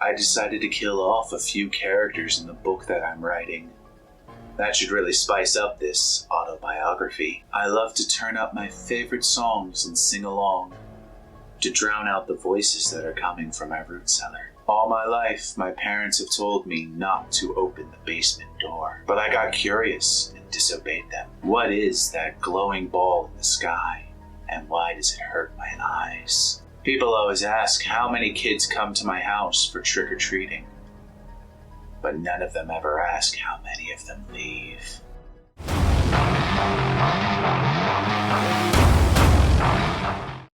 I decided to kill off a few characters in the book that I'm writing. That should really spice up this autobiography. I love to turn up my favorite songs and sing along, to drown out the voices that are coming from my root cellar. All my life, my parents have told me not to open the basement door, but I got curious and disobeyed them. What is that glowing ball in the sky, and why does it hurt my eyes? People always ask how many kids come to my house for trick-or-treating, but none of them ever ask how many of them leave.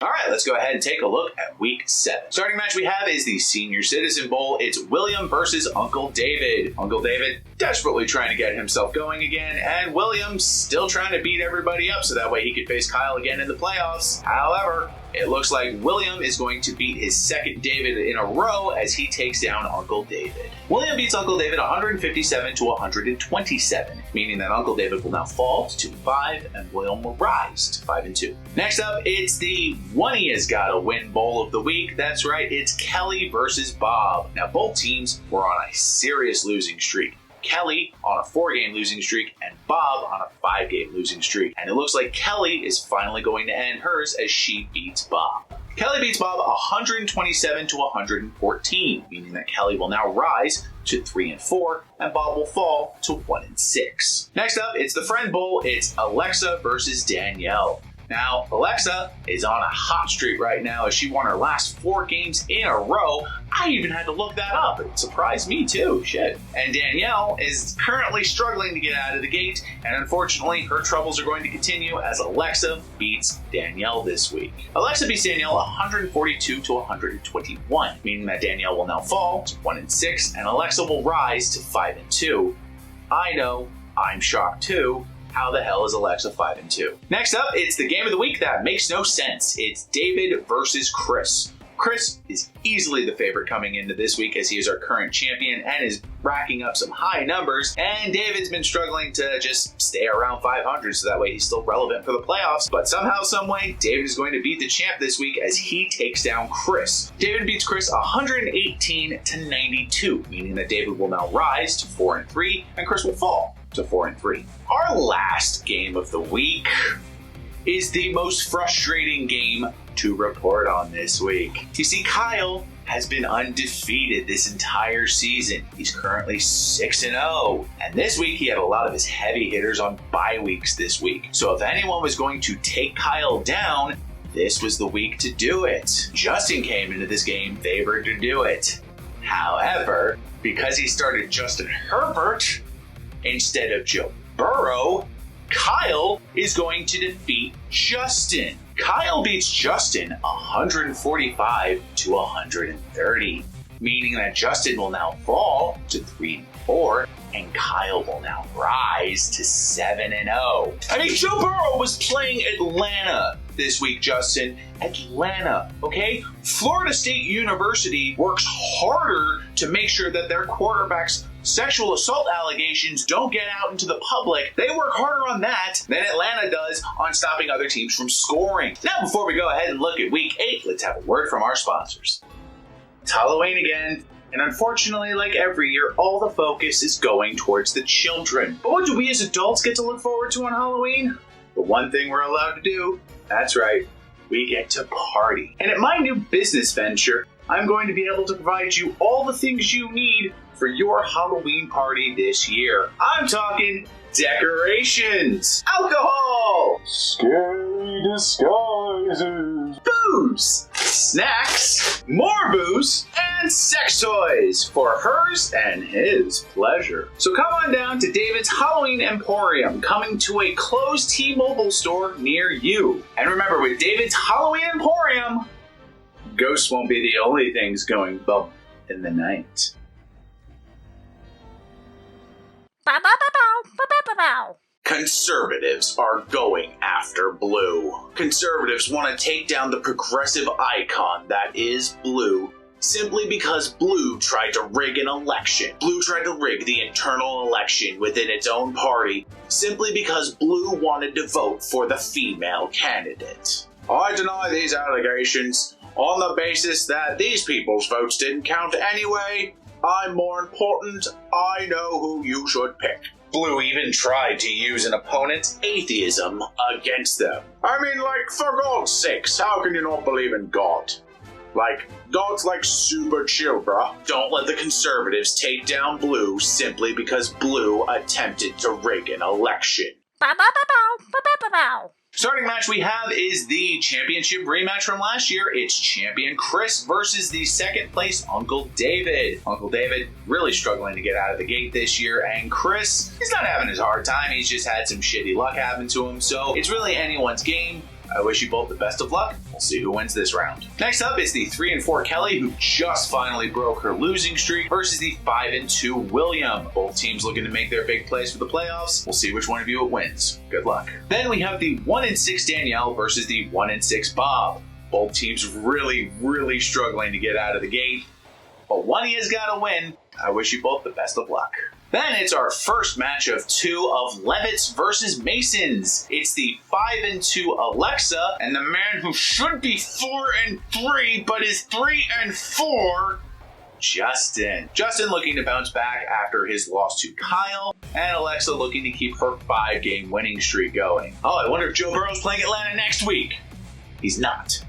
Alright, let's go ahead and take a look at Week 7. Starting match we have is the Senior Citizen Bowl. It's William versus Uncle David. Uncle David desperately trying to get himself going again, and William still trying to beat everybody up so that way he could face Kyle again in the playoffs. However, it looks like William is going to beat his second David in a row as he takes down Uncle David. William beats Uncle David 157 to 127, meaning that Uncle David will now fall to 2-5 and William will rise to 5-2. Next up, it's the One He Has Gotta Win Bowl of the week. That's right, it's Kelly versus Bob. Now, both teams were on a serious losing streak. Kelly on a 4-game losing streak and Bob on a 5-game losing streak. And it looks like Kelly is finally going to end hers as she beats Bob. Kelly beats Bob 127 to 114, meaning that Kelly will now rise to 3-4 and Bob will fall to 1-6. Next up, it's the Friend Bowl. It's Alexa versus Danielle. Now, Alexa is on a hot streak right now as she won her last 4 games in a row. I even had to look that up. It surprised me too, shit. And Danielle is currently struggling to get out of the gate, and unfortunately, her troubles are going to continue as Alexa beats Danielle this week. Alexa beats Danielle 142 to 121, meaning that Danielle will now fall to 1-6, and Alexa will rise to 5-2. I know, I'm shocked too. How the hell is Alexa 5-2? Next up, it's the game of the week that makes no sense. It's David versus Chris. Chris is easily the favorite coming into this week as he is our current champion and is racking up some high numbers. And David's been struggling to just stay around 500 so that way he's still relevant for the playoffs. But somehow, someway, David is going to beat the champ this week as he takes down Chris. David beats Chris 118 to 92, meaning that David will now rise to 4-3 and Chris will fall to 4-3. Our last game of the week is the most frustrating game to report on this week. You see, Kyle has been undefeated this entire season. He's currently 6-0. And this week, he had a lot of his heavy hitters on bye weeks this week. So if anyone was going to take Kyle down, this was the week to do it. Justin came into this game favored to do it. However, because he started Justin Herbert instead of Joe Burrow, Kyle is going to defeat Justin. Kyle beats Justin 145 to 130, meaning that Justin will now fall to 3-4 and Kyle will now rise to 7-0. I mean, Joe Burrow was playing Atlanta this week, Justin. Atlanta, okay? Florida State University works harder to make sure that their quarterbacks' sexual assault allegations don't get out into the public. They work harder on that than Atlanta does on stopping other teams from scoring. Now, before we go ahead and look at Week 8, let's have a word from our sponsors. It's Halloween again, and unfortunately, like every year, all the focus is going towards the children. But what do we as adults get to look forward to on Halloween? The one thing we're allowed to do, that's right, we get to party. And at my new business venture, I'm going to be able to provide you all the things you need for your Halloween party this year. I'm talking decorations, alcohol, scary disguises, booze, snacks, more booze, and sex toys for hers and his pleasure. So come on down to David's Halloween Emporium, coming to a closed T-Mobile store near you. And remember, with David's Halloween Emporium, ghosts won't be the only things going bump in the night. Conservatives are going after Blue. Conservatives want to take down the progressive icon that is Blue, simply because Blue tried to rig an election. Blue tried to rig the internal election within its own party, simply because Blue wanted to vote for the female candidate. I deny these allegations. On the basis that these people's votes didn't count anyway, I'm more important, I know who you should pick. Blue even tried to use an opponent's atheism against them. I mean, like, for God's sakes, how can you not believe in God? Like, God's like super chill, bruh. Don't let the conservatives take down Blue simply because Blue attempted to rig an election. Starting match we have is the championship rematch from last year. It's champion Chris versus the second place Uncle David. Uncle David really struggling to get out of the gate this year, and Chris, he's not having his hard time. He's just had some shitty luck happen to him, so it's really anyone's game. I wish you both the best of luck. We'll see who wins this round. Next up is the 3-4 Kelly, who just finally broke her losing streak, versus the 5-2 William. Both teams looking to make their big plays for the playoffs. We'll see which one of you it wins. Good luck. Then we have the 1-6 Danielle versus the 1-6 Bob. Both teams really struggling to get out of the gate, but one of you's got to win. I wish you both the best of luck. Then it's our first match of 2 of Levitts versus Masons. It's the 5-2 Alexa and the man who should be 4-3 but is 3-4, Justin. Justin looking to bounce back after his loss to Kyle, and Alexa looking to keep her 5-game winning streak going. Oh, I wonder if Joe Burrow's playing Atlanta next week. He's not.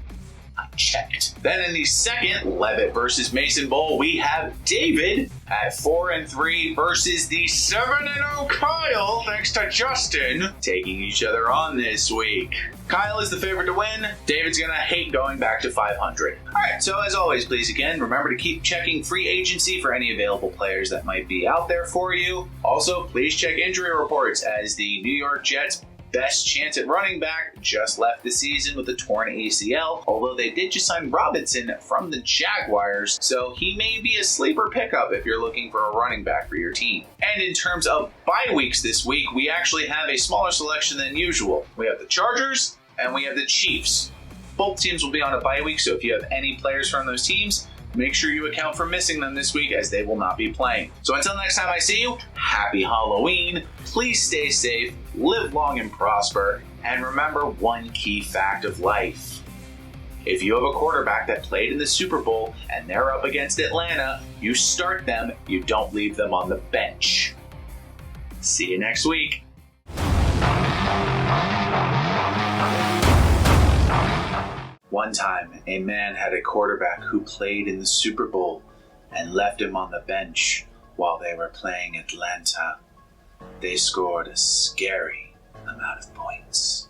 Checked. Then in the second Levitt versus Mason Bowl, we have David at 4-3 versus the 7-0 Kyle, thanks to Justin, taking each other on this week. Kyle is the favorite to win. David's gonna hate going back to 500. Alright, so as always, please again, remember to keep checking free agency for any available players that might be out there for you. Also, please check injury reports, as the New York Jets' best chance at running back just left the season with a torn ACL, although they did just sign Robinson from the Jaguars, so he may be a sleeper pickup if you're looking for a running back for your team. And in terms of bye weeks this week, we actually have a smaller selection than usual. We have the Chargers and we have the Chiefs. Both teams will be on a bye week, so if you have any players from those teams, make sure you account for missing them this week, as they will not be playing. So until next time I see you, happy Halloween, please stay safe, live long and prosper, and remember one key fact of life. If you have a quarterback that played in the Super Bowl and they're up against Atlanta, you start them, you don't leave them on the bench. See you next week. One time, a man had a quarterback who played in the Super Bowl and left him on the bench while they were playing Atlanta. They scored a scary amount of points.